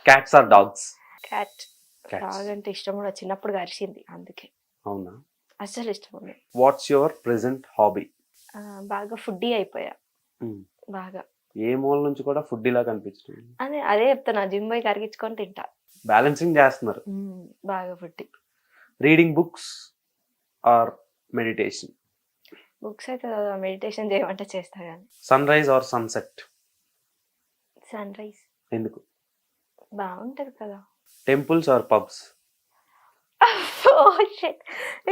Cats or dogs? Cat. Dog అంటే ఇష్టం కూడా, చిన్నప్పుడు కరిచింది అందుకే. అవునా? అస్సలు ఇష్టం ఉండదు. What's your present hobby? బాగా ఫుడ్డీ అయిపోయా. బాగా ఏ మూల నుంచి కూడా ఫుడ్ ఇలా కనిపించడం. అదే చెప్తున్నా, జిమ్ పోయి కరిగించుకొని తింటా. బ్యాలెన్సింగ్ చేస్తున్నారు. బాగా foodie. Reading books or meditation? Books అయితే మెడిటేషన్ చేయమంటే చేస్తా కానీ. Sunrise or sunset? Sunrise. ఎందుకు? బాగుంటది కదా. Temples or pubs?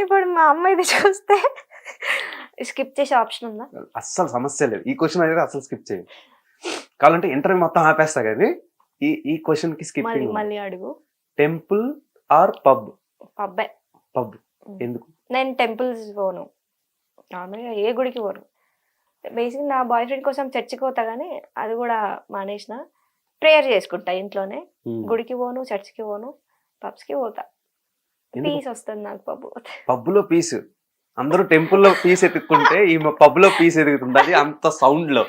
ఇప్పుడు మా అమ్మ ఇది చూస్తే స్కిప్ చేసే ఆప్షన్ ఉందా? అస్సలు సమస్య లేదు. ఈ క్వశ్చన్ అయితే అసలు స్కిప్ చేయండి. కావాలంటే ఇంటర్వ్యూ మొత్తం ఆపేస్తా కానీ ఈ క్వశ్చన్ కి స్కిప్. మళ్ళీ అడుగు. Temple or pub? పబ్బే. పబ్. ఎందుకు? నేను టెంపుల్స్ పోను, నార్మల్గా ఏ గుడికి పోను. బేసిక్ నా బాయ్ ఫ్రెండ్ కోసం చర్చికి పోతా కానీ అది కూడా మానేసిన. ప్రేయర్ చేసుకుంటా ఇంట్లోనే. గుడికి పోను, చర్చికి పోను, పబ్స్కి పోతా. పీస్ వస్తుంది నాకు పబ్ పోతే. పబ్లో పీస్. అందరూ టెంపుల్లో పీస్ ఎత్తుక్కుంటే ఈ పబ్ లో పీస్ ఎదుగుతుంది అంత సౌండ్ లో.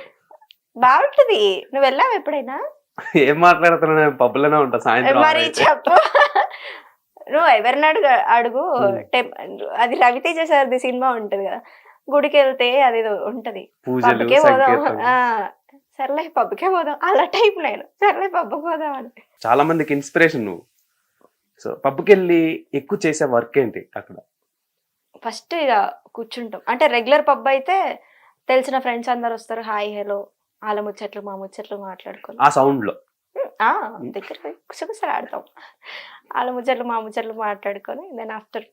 బాగుంటది. నువ్వు వెళ్ళావు ఎప్పుడైనా? ఏం మాట్లాడుతున్నా, నేను పబ్ లోనే ఉంటా సాయంత్రం. మరి చెప్పు. నువ్వు ఎవరిని అడుగు. అది రవితేజ సార్ది సినిమా ఉంటది కదా, గుడికి వెళ్తే అది ఉంటది, పబ్కే పోదాం, సర్లే పబ్కే పోదాం, అలా టైప్ నేను. సర్లే పబ్కి పోదాం అని. చాలా మందికి ఇన్స్పిరేషన్ నువ్వు. సో పబ్కి వెళ్ళి ఎక్కువ చేసే వర్క్ ఏంటి అక్కడ? ఫస్ట్ ఇక కూర్చుంటాం. అంటే రెగ్యులర్ పబ్ అయితే తెలిసిన ఫ్రెండ్స్ అందరు వస్తారు, హాయ్ హలో, వాళ్ళ ముచ్చట్లు మా ముచ్చట్లు మాట్లాడుకొని ఆ సౌండ్ లో దగ్గర కుసగుసలు ఆడతాం. వాళ్ళ ముచ్చట్లు మా ముచ్చట్లు మాట్లాడుకొని దెన్ ఆఫ్టర్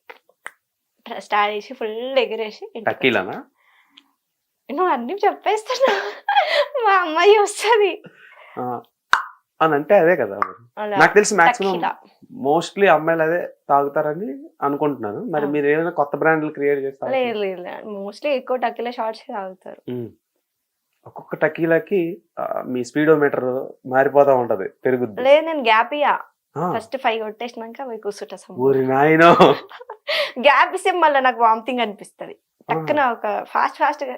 స్టార్ట్ చేసి ఫుల్ ఎగిరేసి. టక్కీలానా? నువ్వు అన్ని చెప్పేస్తున్నా, మా అమ్మాయి వస్తుంది అని అంటే అదే కదా. నాకు తెలిసి మాక్సిమం మోస్ట్లీ అమ్మాయిలు అదే తాగుతారని అనుకుంటున్నాను. మరి మీరు ఏమైనా కొత్త బ్రాండ్లు క్రియేట్ చేస్తారు? లేదు, మోస్ట్లీ ఎక్కువ టకీలా షార్ట్స్ తాగుతారు. ఒక్కొక్క టకీలాకి మీ స్పీడోమీటర్ మారిపోతా ఉంటది, పెరుగుద్ది. లేదు, నేను గ్యాప్ ఇయ్యా. ఫస్ట్ 5 కొట్టేసినాక పోయి కూర్చుంటా. ఊరి నాయనో. గ్యాప్ ఇస్తే మళ్ళీ నాకు వామిటింగ్ అనిపిస్తుంది. టక్కున ఒక ఫాస్ట్ గా